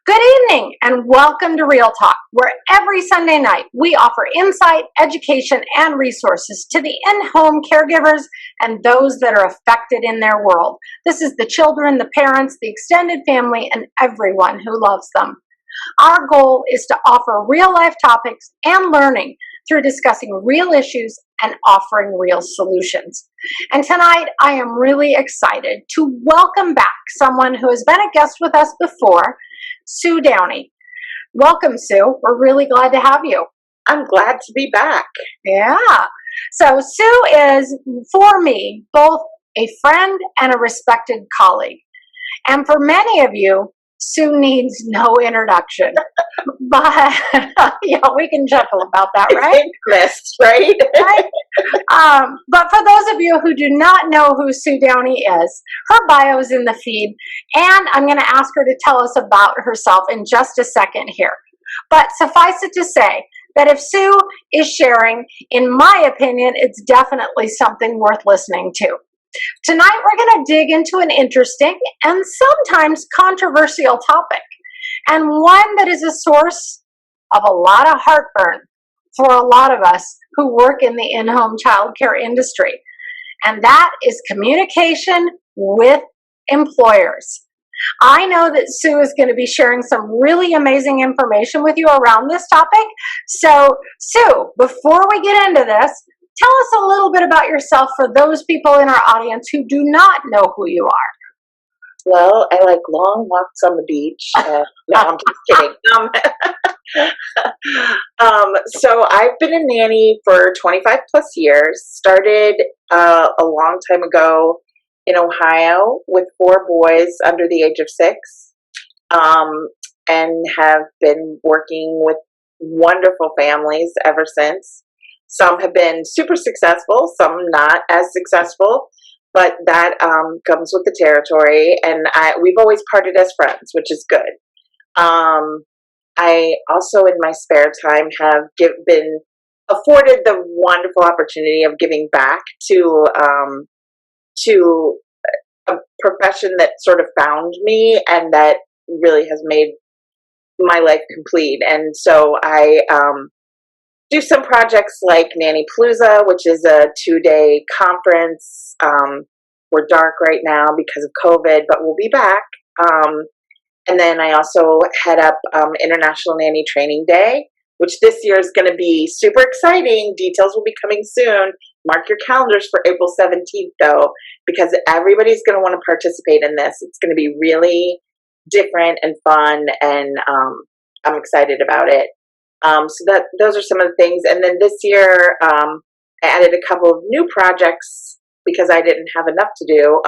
Good evening and welcome to Real Talk, where every Sunday night we offer insight, education, and resources to the in-home caregivers and those that are affected in their world. This is the children, the parents, the extended family, and everyone who loves them. Our goal is to offer real-life topics and learning through discussing real issues and offering real solutions. And tonight, I am really excited to welcome back someone who has been a guest with us before, Sue Downey. Welcome, Sue. We're really glad to have you. I'm glad to be back. Yeah. So Sue is, for me, both a friend and a respected colleague. And for many of you, Sue needs no introduction. But yeah, we can chuckle about that, right? Missed, right? Right? But for those of you who do not know who Sue Downey is, her bio is in the feed, and I'm going to ask her to tell us about herself in just a second here. But suffice it to say that if Sue is sharing, in my opinion, it's definitely something worth listening to. Tonight, we're going to dig into an interesting and sometimes controversial topic, and one that is a source of a lot of heartburn for a lot of us who work in the in-home childcare industry, and that is communication with employers. I know that Sue is going to be sharing some really amazing information with you around this topic. So, Sue, before we get into this, tell us a little bit about yourself for those people in our audience who do not know who you are. Well, I like long walks on the beach. No, I'm just kidding. So I've been a nanny for 25 plus years. Started a long time ago in Ohio with 4 boys under the age of 6, and have been working with wonderful families ever since. Some have been super successful, some not as successful, but that comes with the territory. And we've always parted as friends, which is good. I also, in my spare time, have been afforded the wonderful opportunity of giving back to a profession that sort of found me and that really has made my life complete. And so I do some projects like Nannypalooza, which is a 2-day conference. We're dark right now because of COVID, but we'll be back. And then I also head up International Nanny Training Day, which this year is going to be super exciting. Details will be coming soon. Mark your calendars for April 17th, though, because everybody's going to want to participate in this. It's going to be really different and fun, and I'm excited about it. So those are some of the things. And then this year, I added a couple of new projects because I didn't have enough to do.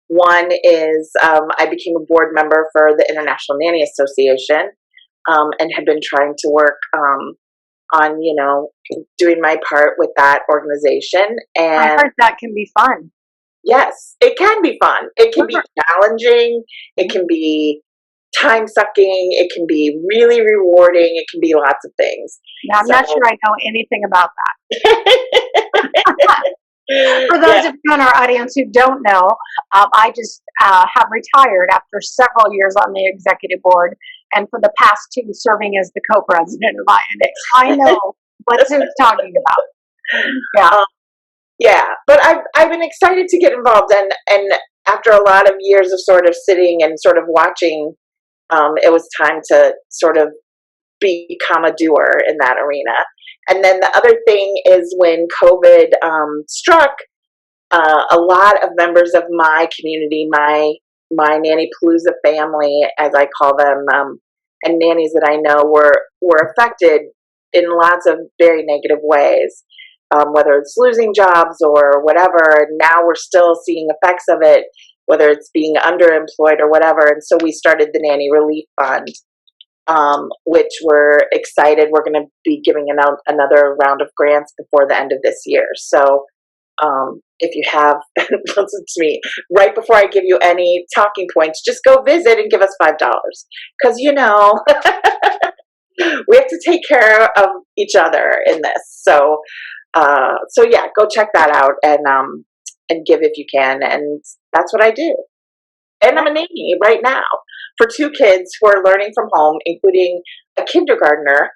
One is I became a board member for the International Nanny Association, and have been trying to work on, doing my part with that organization. And I heard that can be fun. Yes, it can be fun. It can be challenging. It can be time-sucking. It can be really rewarding. It can be lots of things. Now, I'm not sure I know anything about that. For those of you in our audience who don't know, I just have retired after several years on the executive board, and for the past 2 serving as the co-president of INA. I know what Sue's talking about. Yeah. Yeah, but I've been excited to get involved, and after a lot of years of sort of sitting and sort of watching, it was time to sort of become a doer in that arena. And then the other thing is when COVID struck, a lot of members of my community, my Nannypalooza family, as I call them, and nannies that I know were affected in lots of very negative ways, whether it's losing jobs or whatever. And now we're still seeing effects of it, whether it's being underemployed or whatever. And so we started the Nanny Relief Fund, which we're excited. We're going to be giving another round of grants before the end of this year. So if you have, listen to me, right before I give you any talking points, just go visit and give us $5. Because, we have to take care of each other in this. So yeah, go check that out and give if you can. And that's what I do. And I'm a nanny right now for 2 kids who are learning from home, including a kindergartner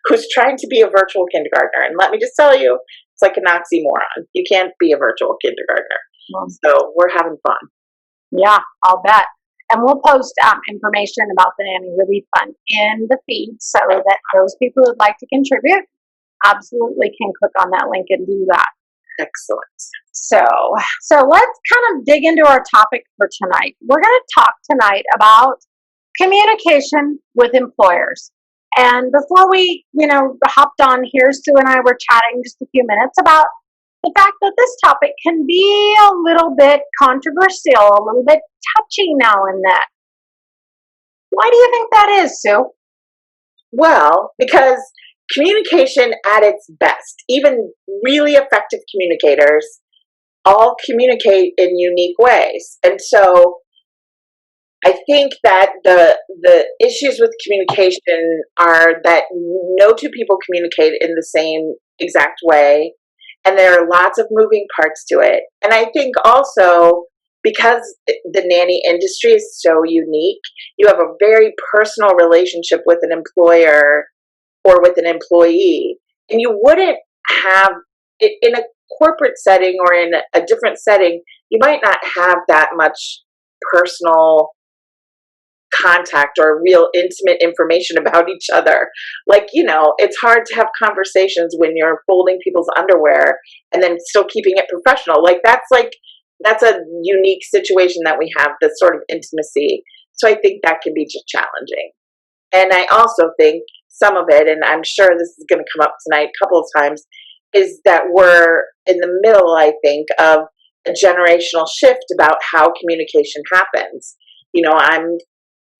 who's trying to be a virtual kindergartner. And let me just tell you, it's like an oxymoron. You can't be a virtual kindergartner. So we're having fun. Yeah, I'll bet. And we'll post information about the Nanny Relief Fund in the feed so that those people who would like to contribute absolutely can click on that link and do that. Excellent. So let's kind of dig into our topic for tonight. We're going to talk tonight about communication with employers. And before we, hopped on here, Sue and I were chatting just a few minutes about the fact that this topic can be a little bit controversial, a little bit touchy now and then. Why do you think that is, Sue? Well, because communication at its best, even really effective communicators, all communicate in unique ways. And so I think that the issues with communication are that no 2 people communicate in the same exact way, and there are lots of moving parts to it. And I think also because the nanny industry is so unique, you have a very personal relationship with an employer or with an employee, and you wouldn't have it in a corporate setting or in a different setting. You might not have that much personal contact or real intimate information about each other. Like, it's hard to have conversations when you're folding people's underwear and then still keeping it professional. That's a unique situation that we have, this sort of intimacy. So I think that can be just challenging. And I also think some of it, and I'm sure this is going to come up tonight a couple of times, is that we're in the middle, I think, of a generational shift about how communication happens. I'm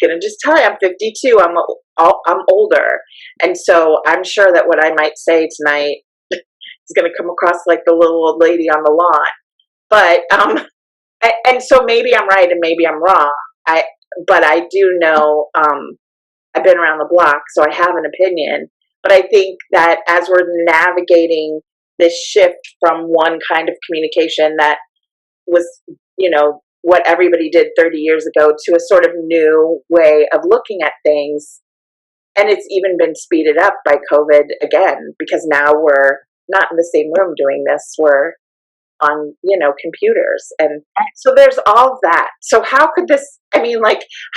going to just tell you, I'm 52. I'm older, and so I'm sure that what I might say tonight is going to come across like the little old lady on the lawn. But and so maybe I'm right and maybe I'm wrong. But I do know I've been around the block, so I have an opinion. But I think that as we're navigating this shift from one kind of communication that was, what everybody did 30 years ago to a sort of new way of looking at things. And it's even been speeded up by COVID again, because now we're not in the same room doing this. We're on, computers. And so there's all of that. So how could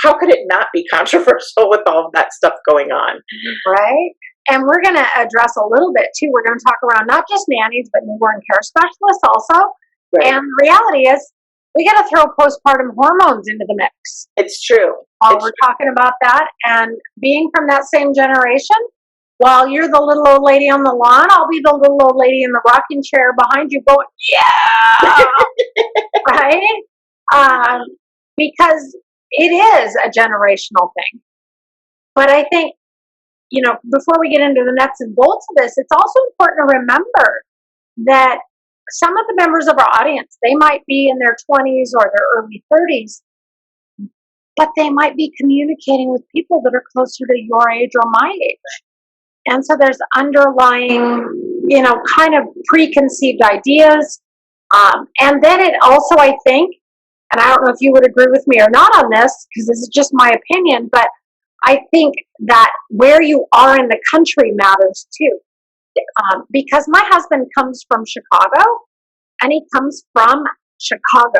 how could it not be controversial with all of that stuff going on? Right. And we're going to address a little bit too. We're going to talk around not just nannies, but newborn care specialists also. Right. And the reality is, we got to throw postpartum hormones into the mix. It's true. We're talking about that. And being from that same generation, while you're the little old lady on the lawn, I'll be the little old lady in the rocking chair behind you going, yeah, right? Because it is a generational thing. But I think, before we get into the nuts and bolts of this, it's also important to remember that some of the members of our audience, they might be in their 20s or their early 30s, but they might be communicating with people that are closer to your age or my age. And so there's underlying, kind of preconceived ideas. And then it also, I think, and I don't know if you would agree with me or not on this, because this is just my opinion, but I think that where you are in the country matters too. Because my husband comes from Chicago, and he comes from Chicago.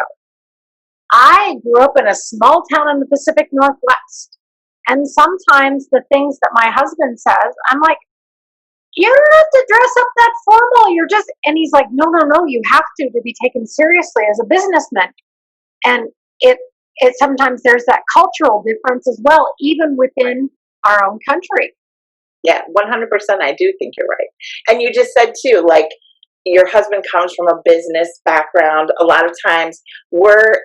I grew up in a small town in the Pacific Northwest. And sometimes the things that my husband says, I'm like, you don't have to dress up that formal. And he's like, no, you have to be taken seriously as a businessman. And it sometimes there's that cultural difference as well, even within our own country. Yeah, 100%. I do think you're right. And you just said too, like, your husband comes from a business background. A lot of times we're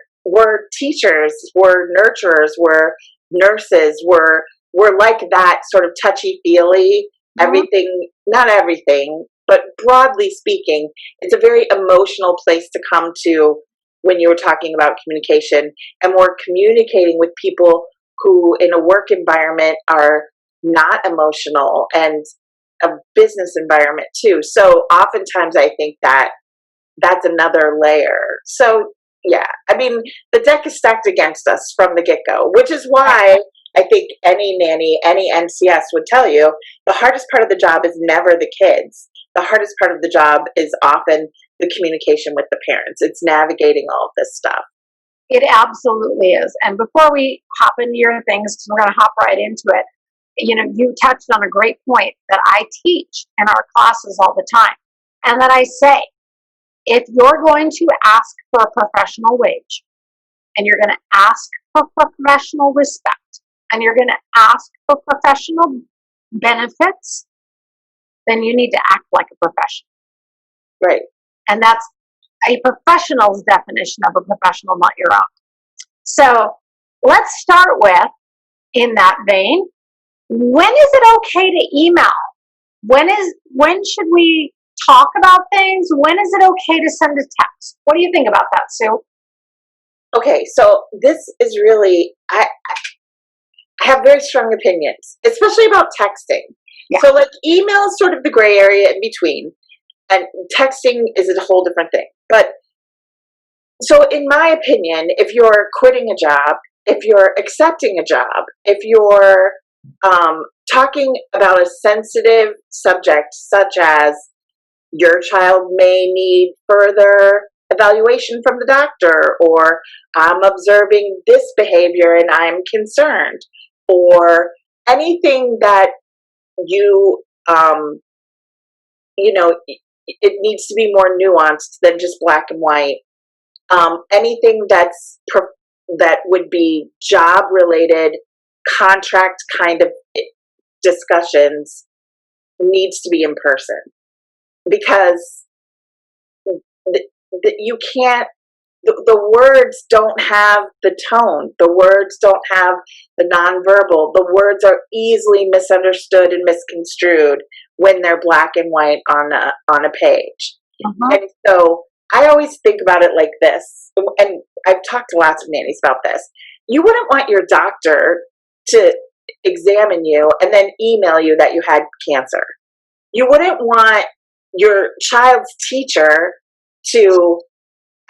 teachers, we're nurturers, we're nurses, we're like that sort of touchy-feely, everything, not everything, but broadly speaking, it's a very emotional place to come to when you were talking about communication. And we're communicating with people who in a work environment are not emotional, and a business environment too. So oftentimes I think that that's another layer. So Yeah, I mean, the deck is stacked against us from the get-go, which is why I think any nanny, any NCS would tell you the hardest part of the job is never the kids. The hardest part of the job is often the communication with the parents. It's navigating all of this stuff. It absolutely is. And before we hop into your things, because we're going to hop right into it, you touched on a great point that I teach in our classes all the time. And that I say, if you're going to ask for a professional wage, and you're going to ask for professional respect, and you're going to ask for professional benefits, then you need to act like a professional. Right. And that's a professional's definition of a professional, not your own. So let's start with, in that vein, when is it okay to email? When should we talk about things? When is it okay to send a text? What do you think about that, Sue? Okay, so this is really, I have very strong opinions, especially about texting. Yeah. So like email is sort of the gray area in between, and texting is a whole different thing. But so in my opinion, if you're quitting a job, if you're accepting a job, if you're talking about a sensitive subject such as your child may need further evaluation from the doctor, or I'm observing this behavior and I'm concerned, or anything that it needs to be more nuanced than just black and white. Anything that would be job related, contract kind of discussions needs to be in person, because you can't, the words don't have the tone, the words don't have the nonverbal, the words are easily misunderstood and misconstrued when they're black and white on a page. And so I always think about it like this, and I've talked to lots of nannies about this. You wouldn't want your doctor to examine you and then email you that you had cancer. You wouldn't want your child's teacher to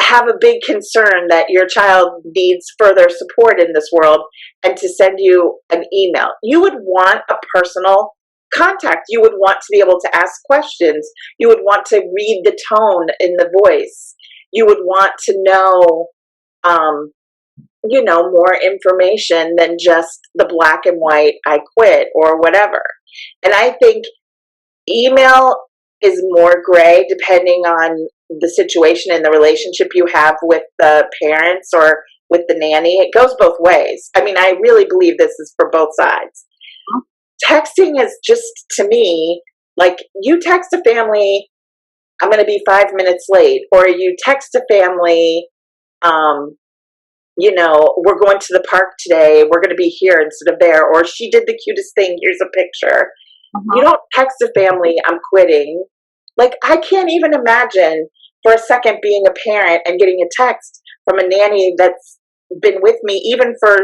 have a big concern that your child needs further support in this world and to send you an email. You would want a personal contact. You would want to be able to ask questions. You would want to read the tone in the voice. You would want to know, more information than just the black and white, I quit or whatever. And I think email is more gray depending on the situation and the relationship you have with the parents or with the nanny. It goes both ways. I mean, I really believe this is for both sides. Texting is just, to me, like you text a family, I'm going to be 5 minutes late, or you text a family, we're going to the park today, we're going to be here instead of there, or she did the cutest thing, here's a picture. You don't text a family, I'm quitting. Like, I can't even imagine for a second being a parent and getting a text from a nanny that's been with me even for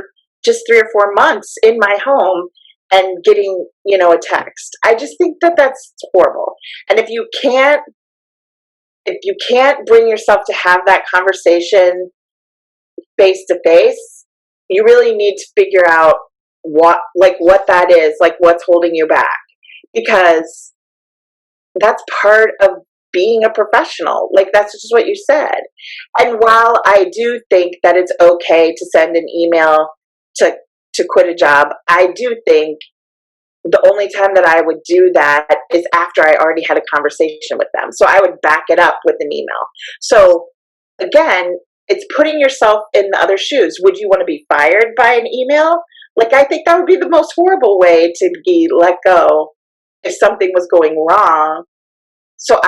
just 3 or 4 months in my home and getting, a text. I just think that that's horrible. And if you can't bring yourself to have that conversation face to face, you really need to figure out what that is, like what's holding you back, because that's part of being a professional. Like, that's just what you said. And while I do think that it's okay to send an email to quit a job, I do think the only time that I would do that is after I already had a conversation with them. So I would back it up with an email. So again, it's putting yourself in the other shoes. Would you want to be fired by an email? Like, I think that would be the most horrible way to be let go if something was going wrong. So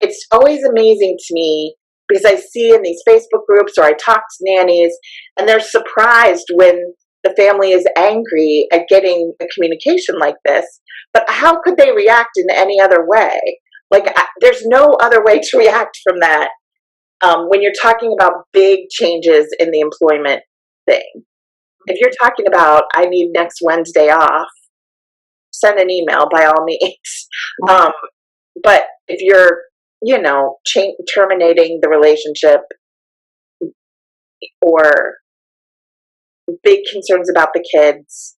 it's always amazing to me, because I see in these Facebook groups, or I talk to nannies, and they're surprised when the family is angry at getting a communication like this. But how could they react in any other way? Like, there's no other way to react from that when you're talking about big changes in the employment thing. If you're talking about, I need next Wednesday off, send an email by all means. But if you're, terminating the relationship, or big concerns about the kids,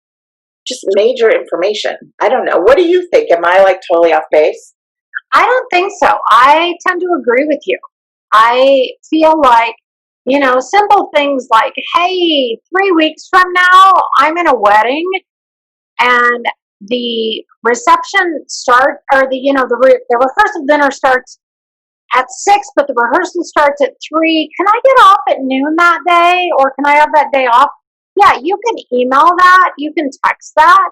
just major information. I don't know. What do you think? Am I like totally off base? I don't think so. I tend to agree with you. I feel like, simple things like, hey, 3 weeks from now, I'm in a wedding and the reception or the rehearsal dinner starts at 6, but the rehearsal starts at 3. Can I get off at noon that day, or can I have that day off? Yeah, you can email that. You can text that.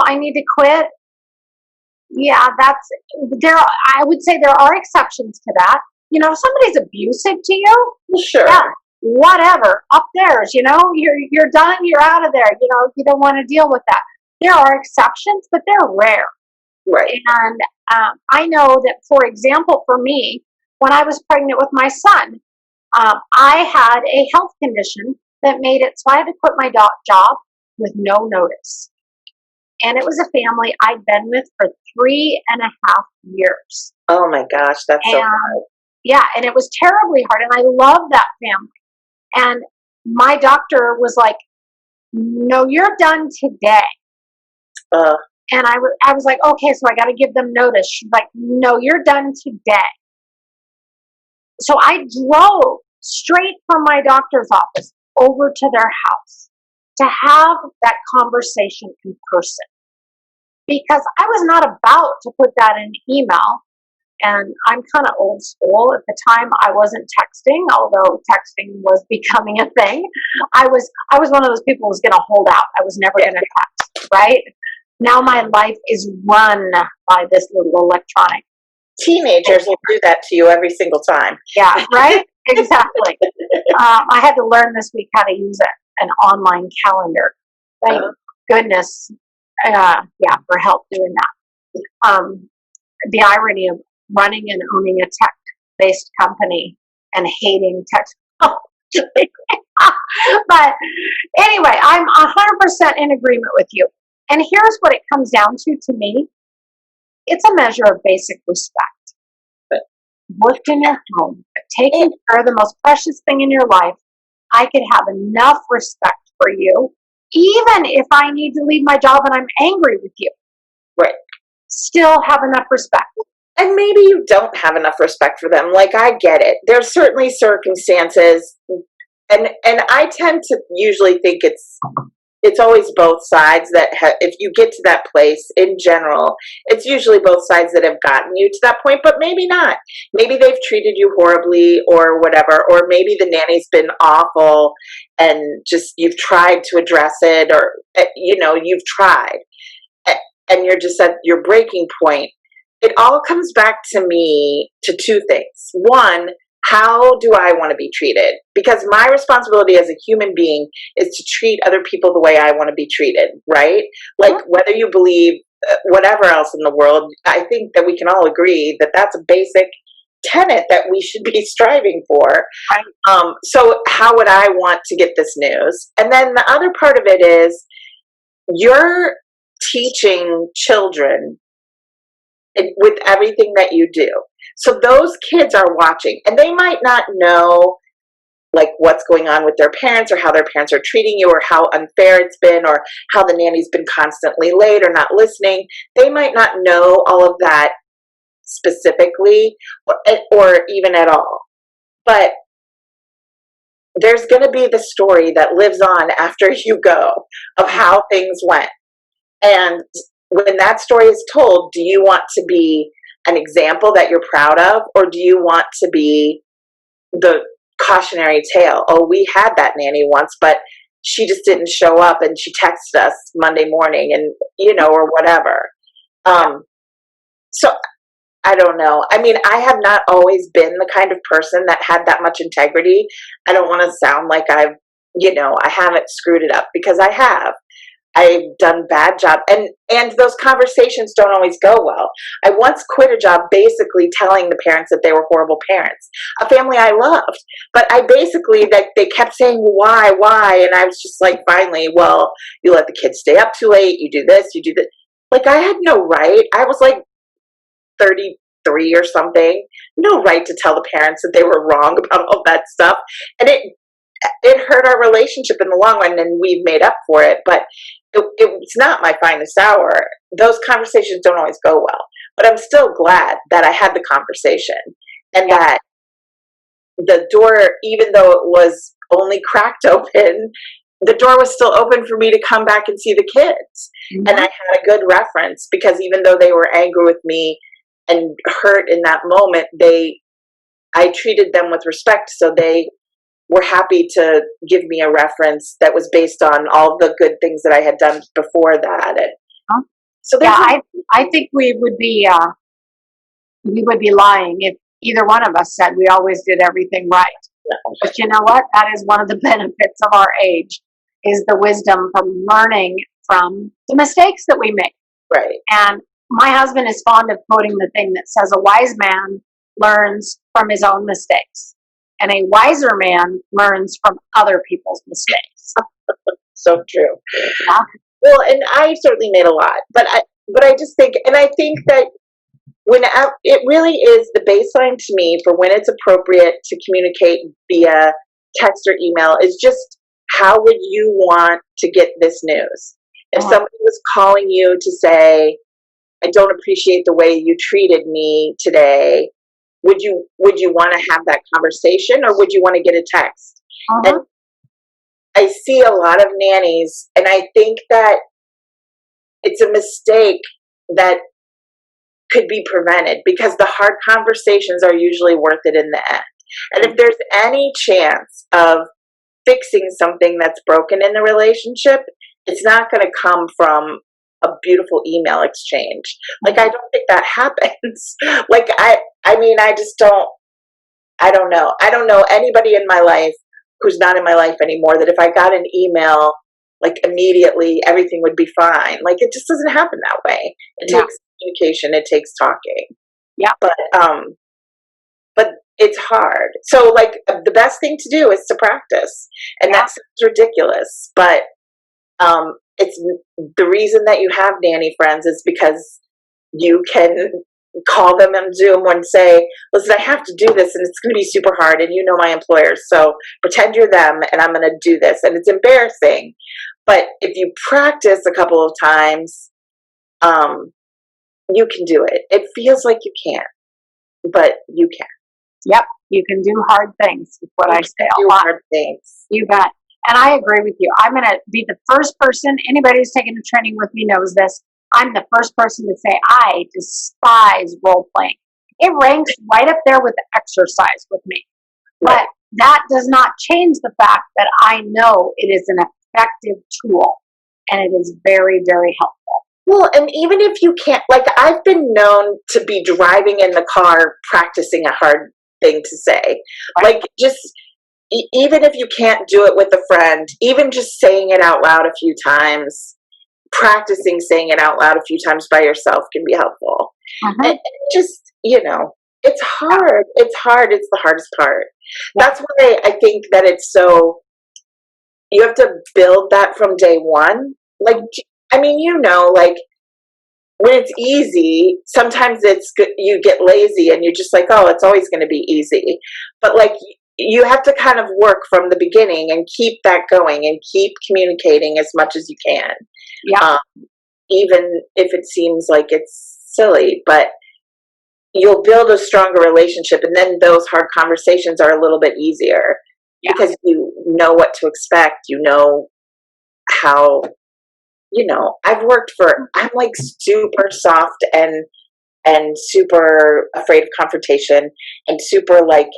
I need to quit. Yeah, I would say there are exceptions to that. If somebody's abusive to you, Sure. yeah, whatever. Up theirs, you're done, you're out of there. You don't want to deal with that. There are exceptions, but they're rare. Right. And I know that, for example, for me, when I was pregnant with my son, I had a health condition that made it so I had to quit my job with no notice. And it was a family I'd been with for 3.5 years. Oh my gosh, that's so hard. Yeah, and it was terribly hard. And I love that family. And my doctor was like, no, you're done today. And I was like, okay, so I got to give them notice. She's like, no, you're done today. So I drove straight from my doctor's office over to their house to have that conversation in person, because I was not about to put that in email. And I'm kind of old school. At the time, I wasn't texting, although texting was becoming a thing. I was one of those people who was going to hold out. I was never going to text, right? Now my life is run by this little electronic. Teenagers will do that to you every single time. Yeah, right? Exactly. I had to learn this week how to use an online calendar. Thank goodness, for help doing that. The irony of running and owning a tech-based company and hating technology. But anyway, I'm 100% in agreement with you. And here's what it comes down to me. It's a measure of basic respect. Worked in your home, taking care of the most precious thing in your life, I could have enough respect for you, even if I need to leave my job and I'm angry with you. Right. Still have enough respect. And maybe you don't have enough respect for them. Like, I get it. There's certainly circumstances, and I tend to usually think it's always both sides that if you get to that place in general, it's usually both sides that have gotten you to that point, but maybe not. Maybe they've treated you horribly or whatever, or maybe the nanny's been awful and just you've tried to address it, or, you've tried and you're just at your breaking point. It all comes back to me to two things. One, how do I want to be treated? Because my responsibility as a human being is to treat other people the way I want to be treated, right? Like, whether you believe whatever else in the world, I think that we can all agree that that's a basic tenet that we should be striving for. So how would I want to get this news? And then the other part of it is you're teaching children with everything that you do. So those kids are watching, and they might not know like what's going on with their parents, or how their parents are treating you, or how unfair it's been, or how the nanny's been constantly late or not listening. They might not know all of that specifically, or even at all. But there's going to be the story that lives on after you go of how things went. And when that story is told, do you want to be an example that you're proud of, or do you want to be the cautionary tale? Oh, we had that nanny once, but she just didn't show up, and she texted us Monday morning, and or whatever. So I don't know. I mean, I have not always been the kind of person that had that much integrity. I don't want to sound like I haven't screwed it up, because I have. I've done bad job, and those conversations don't always go well. I once quit a job basically telling the parents that they were horrible parents, a family I loved, but I basically, they kept saying why, and I was just like, finally, well, you let the kids stay up too late, you do this, you do that. Like, I had no right. I was like 30 3 or something. No right to tell the parents that they were wrong about all that stuff. And it hurt our relationship in the long run, and we've made up for it. But it's not my finest hour. Those conversations don't always go well. But I'm still glad that I had the conversation, and that the door, even though it was only cracked open, the door was still open for me to come back and see the kids. Mm-hmm. And I had a good reference, because even though they were angry with me and hurt in that moment, I treated them with respect. So they were happy to give me a reference that was based on all the good things that I had done before that. And so I think we would be lying if either one of us said we always did everything right. No. But you know what? That is one of the benefits of our age, is the wisdom from learning from the mistakes that we make. Right. And my husband is fond of quoting the thing that says, a wise man learns from his own mistakes, and a wiser man learns from other people's mistakes. So true. Yeah. Well, and I certainly made a lot, but I just think, and I think that it really is the baseline to me for when it's appropriate to communicate via text or email is just, how would you want to get this news? If somebody was calling you to say, I don't appreciate the way you treated me today, would you want to have that conversation, or would you want to get a text? And I see a lot of nannies, and I think that it's a mistake that could be prevented, because the hard conversations are usually worth it in the end. And if there's any chance of fixing something that's broken in the relationship, it's not going to come from a beautiful email exchange. Like, I don't think that happens. Like, I mean, I don't know anybody in my life who's not in my life anymore that if I got an email, like, immediately everything would be fine. Like, it just doesn't happen that way. It takes communication, it takes talking. Yeah. But it's hard. So, like, the best thing to do is to practice. And that sounds ridiculous, but it's the reason that you have nanny friends is because you can call them on Zoom and say, listen, I have to do this, and it's going to be super hard, and you know my employers, so pretend you're them, and I'm going to do this. And it's embarrassing, but if you practice a couple of times, you can do it. It feels like you can't, but you can. Yep, you can do hard things, is what I say a lot. Hard things. You bet. And I agree with you. I'm going to be the first person, anybody who's taken the training with me knows this, I'm the first person to say I despise role playing. It ranks right up there with the exercise with me. Right. But that does not change the fact that I know it is an effective tool, and it is very, very helpful. Well, and even if you can't, like, I've been known to be driving in the car practicing a hard thing to say. Right. Like, just, even if you can't do it with a friend, even just saying it out loud a few times, practicing saying it out loud a few times by yourself can be helpful. And just, it's hard. It's hard. It's the hardest part. That's why I think that it's so, you have to build that from day one. Like, I mean, like, when it's easy, sometimes you get lazy and you're just like, oh, it's always going to be easy. But, like, you have to kind of work from the beginning and keep that going and keep communicating as much as you can. Yeah. Even if it seems like it's silly, but you'll build a stronger relationship, and then those hard conversations are a little bit easier because you know what to expect. You know how, I'm like super soft and super afraid of confrontation and super, like,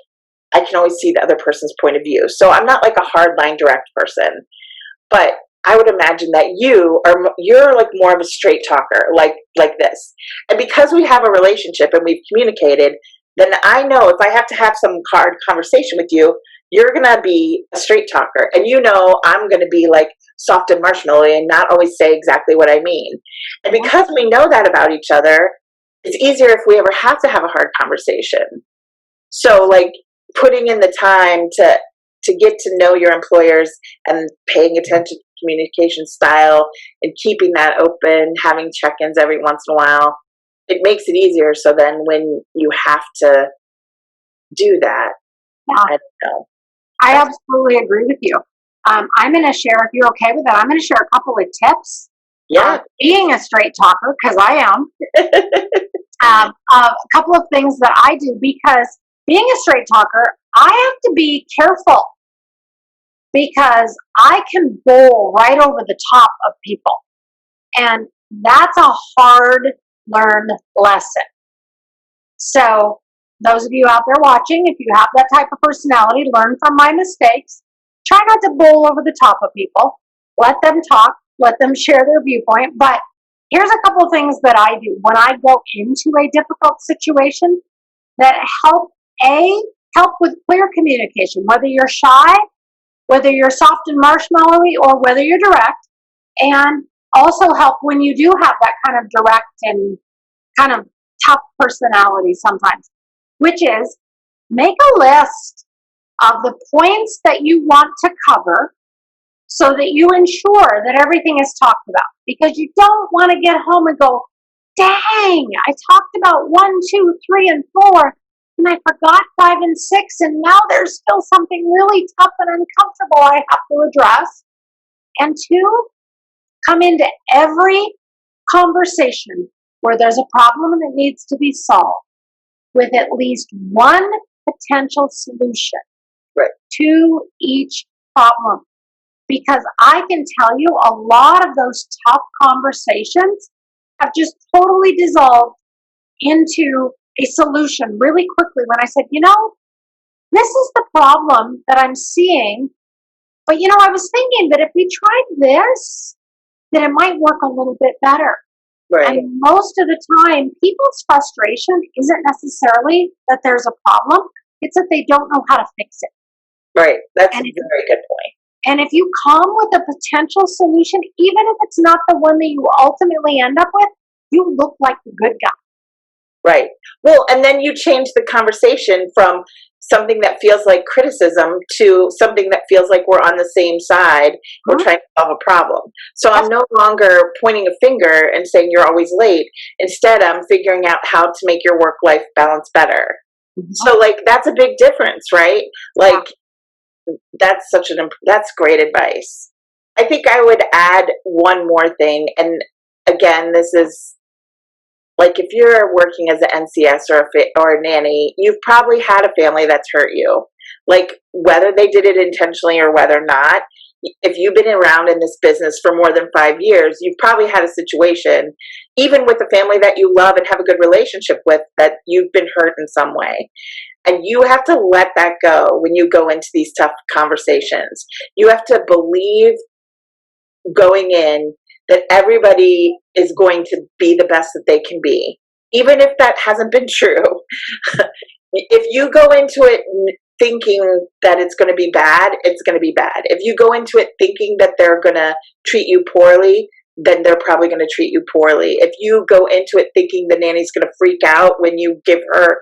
I can always see the other person's point of view. So I'm not like a hard line direct person, but I would imagine that you're like more of a straight talker, like this. And because we have a relationship and we've communicated, then I know if I have to have some hard conversation with you, you're going to be a straight talker. And I'm going to be like soft and marshmallowy and not always say exactly what I mean. And because we know that about each other, it's easier if we ever have to have a hard conversation. So, like, putting in the time to get to know your employers and paying attention to communication style and keeping that open, having check-ins every once in a while, it makes it easier. So then when you have to do that, Yeah. I don't know. I absolutely agree with you. I'm going to share, if you're okay with that, I'm going to share a couple of tips. Yeah. Being a straight talker, because I am, a couple of things that I do, because being a straight talker, I have to be careful because I can bowl right over the top of people. And that's a hard learned lesson. So those of you out there watching, if you have that type of personality, learn from my mistakes. Try not to bowl over the top of people. Let them talk. Let them share their viewpoint. But here's a couple of things that I do when I go into a difficult situation that help with clear communication, whether you're shy, whether you're soft and marshmallowy, or whether you're direct, and also help when you do have that kind of direct and kind of tough personality sometimes, which is make a list of the points that you want to cover so that you ensure that everything is talked about. Because you don't want to get home and go, dang, I talked about 1, 2, 3, and 4, and I forgot 5 and 6, and now there's still something really tough and uncomfortable I have to address. And 2, come into every conversation where there's a problem that needs to be solved with at least one potential solution to each problem. Because I can tell you a lot of those tough conversations have just totally dissolved into a solution really quickly when I said, this is the problem that I'm seeing, but I was thinking that if we tried this, then it might work a little bit better. Right. And most of the time, people's frustration isn't necessarily that there's a problem, it's that they don't know how to fix it. Right. That's a very good point. And if you come with a potential solution, even if it's not the one that you ultimately end up with, you look like the good guy. Right. Well, and then you change the conversation from something that feels like criticism to something that feels like we're on the same side. We're trying to solve a problem. So I'm no longer pointing a finger and saying you're always late. Instead, I'm figuring out how to make your work-life balance better. So that's a big difference, right? That's great advice. I think I would add one more thing. And again, this is if you're working as an NCS or a nanny, you've probably had a family that's hurt you. Whether they did it intentionally or whether not, if you've been around in this business for more than 5 years, you've probably had a situation, even with a family that you love and have a good relationship with, that you've been hurt in some way. And you have to let that go when you go into these tough conversations. You have to believe going in that everybody is going to be the best that they can be, even if that hasn't been true. If you go into it thinking that it's going to be bad, it's going to be bad. If you go into it thinking that they're going to treat you poorly, then they're probably going to treat you poorly. If you go into it thinking the nanny's going to freak out when you give her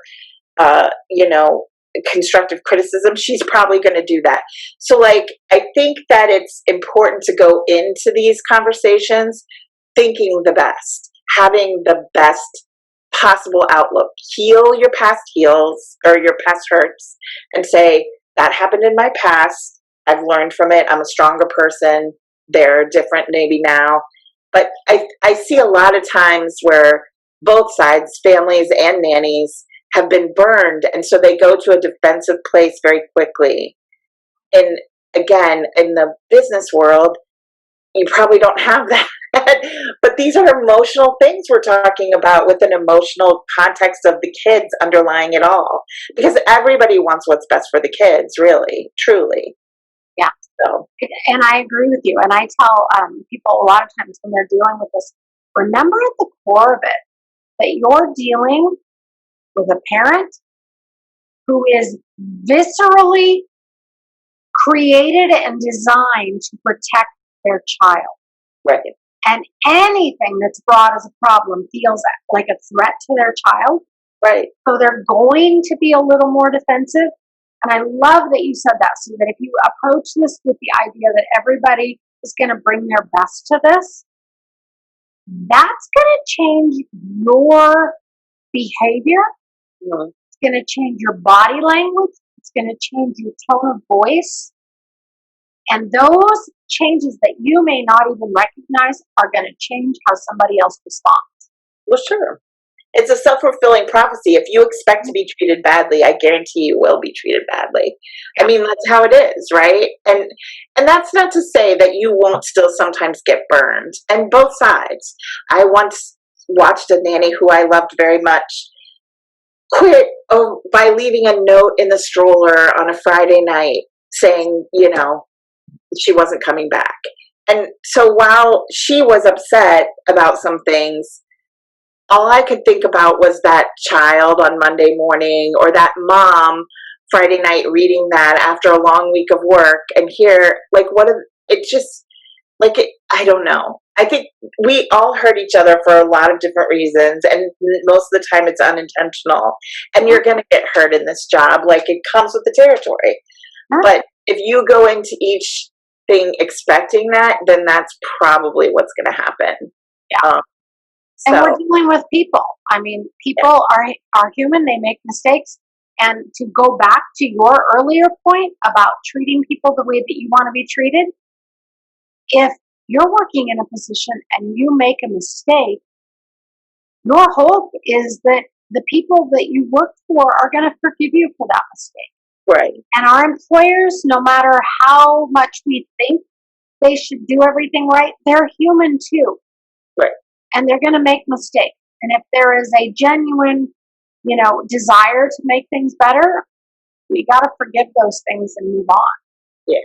constructive criticism, she's probably going to do that. So I think that it's important to go into these conversations thinking the best, having the best possible outlook. Heal your past heals or your past hurts and say, that happened in my past. I've learned from it. I'm a stronger person. They're different maybe now. But I see a lot of times where both sides, families and nannies, have been burned, and so they go to a defensive place very quickly. And again, in the business world, you probably don't have that. But these are emotional things we're talking about with an emotional context of the kids underlying it all. Because everybody wants what's best for the kids, really, truly. Yeah. So. And I agree with you. And I tell people a lot of times when they're dealing with this, remember at the core of it that you're dealing with a parent who is viscerally created and designed to protect their child. Right. And anything that's brought as a problem feels like a threat to their child. Right. So they're going to be a little more defensive. And I love that you said that, so that if you approach this with the idea that everybody is going to bring their best to this, that's going to change your behavior. Mhm. It's going to change your body language. It's going to change your tone of voice. And those changes that you may not even recognize are going to change how somebody else responds. Well, sure. It's a self-fulfilling prophecy. If you expect to be treated badly, I guarantee you will be treated badly. I mean, that's how it is, right? And that's not to say that you won't still sometimes get burned. And both sides. I once watched a nanny who I loved very much quit by leaving a note in the stroller on a Friday night saying, she wasn't coming back. And so while she was upset about some things, all I could think about was that child on Monday morning, or that mom Friday night reading that after a long week of work, and here, like, it just, like, I don't know. I think we all hurt each other for a lot of different reasons, and most of the time it's unintentional, and you're going to get hurt in this job. Like, it comes with the territory. But if you go into each thing expecting that, then that's probably what's going to happen. Yeah. And we're dealing with people. I mean, people are human. They make mistakes. And to go back to your earlier point about treating people the way that you want to be treated, if you're working in a position and you make a mistake, your hope is that the people that you work for are going to forgive you for that mistake. Right. And our employers, no matter how much we think they should do everything right, they're human too. Right. And they're going to make mistakes. And if there is a genuine, desire to make things better, we got to forgive those things and move on. Yeah.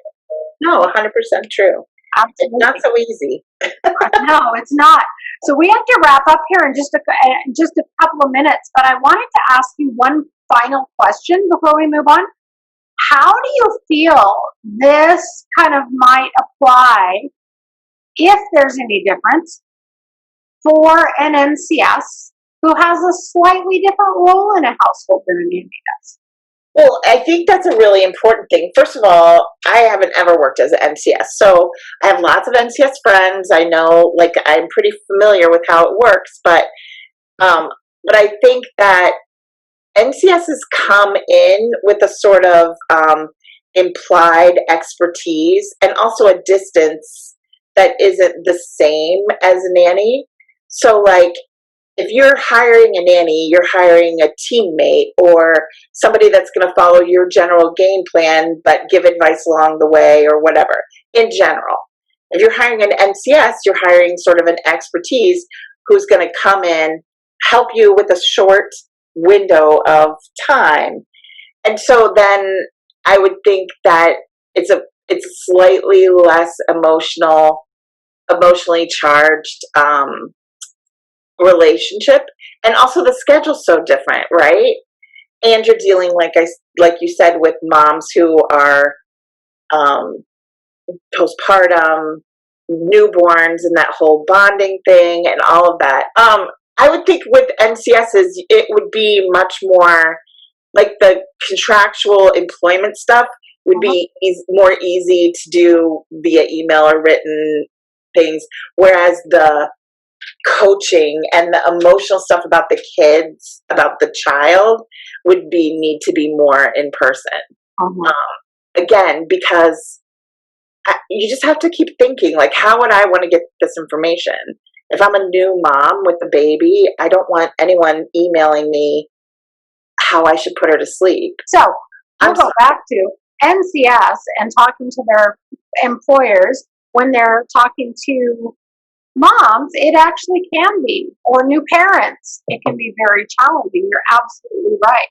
No, 100% true. Absolutely. It's not so easy. No, it's not. So we have to wrap up here in just a couple of minutes, but I wanted to ask you one final question before we move on. How do you feel this kind of might apply, if there's any difference, for an NCS who has a slightly different role in a household than a nanny does? Well, I think that's a really important thing. First of all, I haven't ever worked as an NCS, so I have lots of NCS friends. I know, like, I'm pretty familiar with how it works, but I think that NCSs come in with a sort of implied expertise and also a distance that isn't the same as a nanny. So, like, if you're hiring a nanny, you're hiring a teammate or somebody that's going to follow your general game plan but give advice along the way or whatever, in general. If you're hiring an NCS, you're hiring sort of an expertise who's going to come in, help you with a short window of time. And so then I would think that it's a slightly less emotionally charged relationship, and also the schedule's so different, right? And you're dealing, like you said, with moms who are postpartum, newborns, and that whole bonding thing and all of that. I would think with NCSs it would be much more like the contractual employment stuff would be more easy to do via email or written things, whereas the coaching and the emotional stuff about the kids, about the child, would need to be more in person. Again, because you just have to keep thinking, like, how would I want to get this information? If I'm a new mom with a baby, I don't want anyone emailing me how I should put her to sleep. So we'll go back to NCS and talking to their employers when they're talking to moms. It actually can be, or new parents, it can be very challenging. You're absolutely right.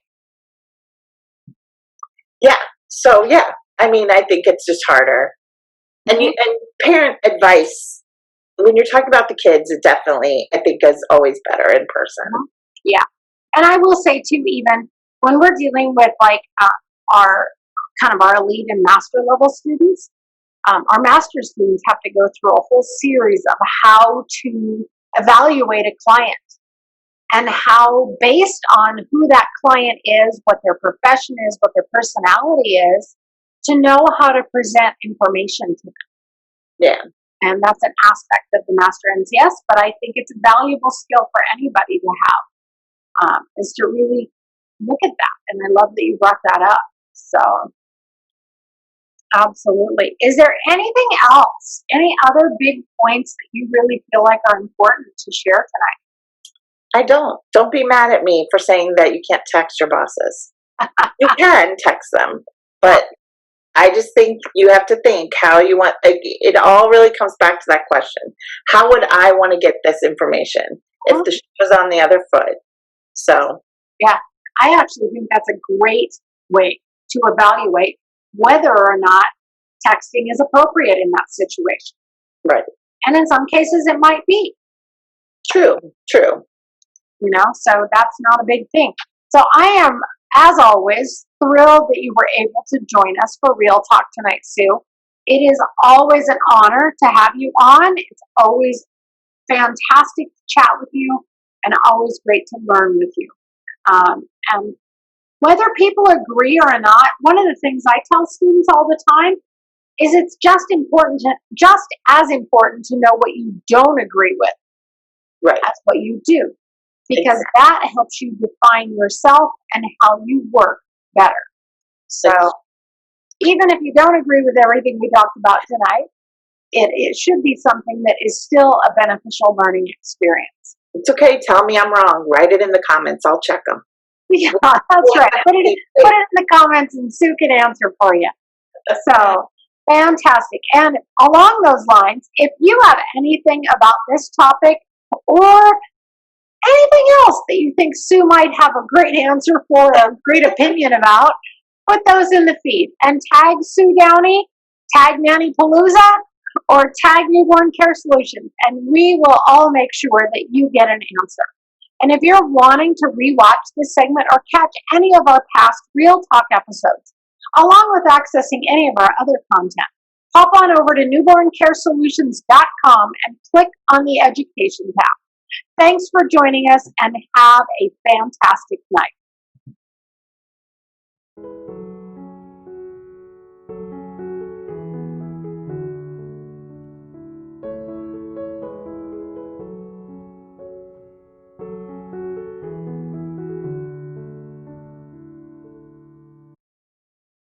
Yeah. So yeah, I mean, I think it's just harder. And parent advice, when you're talking about the kids, it definitely, I think, is always better in person. Yeah. And I will say too, even when we're dealing with like our elite and master level students, our master students have to go through a whole series of how to evaluate a client and how, based on who that client is, what their profession is, what their personality is, to know how to present information to them. Yeah. And that's an aspect of the Master NCS, but I think it's a valuable skill for anybody to have, is to really look at that. And I love that you brought that up. So, absolutely. Is there anything else, any other big points that you really feel like are important to share tonight? I don't. Don't be mad at me for saying that you can't text your bosses. You can text them, but I just think you have to think how you want. It all really comes back to that question: how would I want to get this information if the shoe was on the other foot? So, yeah, I actually think that's a great way to evaluate whether or not texting is appropriate in that situation. right. And in some cases, it might be. True. True. You know, so that's not a big thing. So I am, as always, thrilled that you were able to join us for Real Talk tonight, Sue. It is always an honor to have you on. It's always fantastic to chat with you and always great to learn with you. And whether people agree or not, one of the things I tell students all the time is it's just as important to know what you don't agree with Right. as what you do. Because that helps you define yourself and how you work better. So even if you don't agree with everything we talked about tonight, it should be something that is still a beneficial learning experience. It's okay. Tell me I'm wrong. Write it in the comments. I'll check them. Yeah, that's right. Put it in the comments and Sue can answer for you. So fantastic. And along those lines, if you have anything about this topic or anything else that you think Sue might have a great answer for or a great opinion about, put those in the feed and tag Sue Downey, tag Nannypalooza, or tag Newborn Care Solutions, and we will all make sure that you get an answer. And if you're wanting to rewatch this segment or catch any of our past Real Talk episodes, along with accessing any of our other content, hop on over to newborncaresolutions.com and click on the Education tab. Thanks for joining us and have a fantastic night.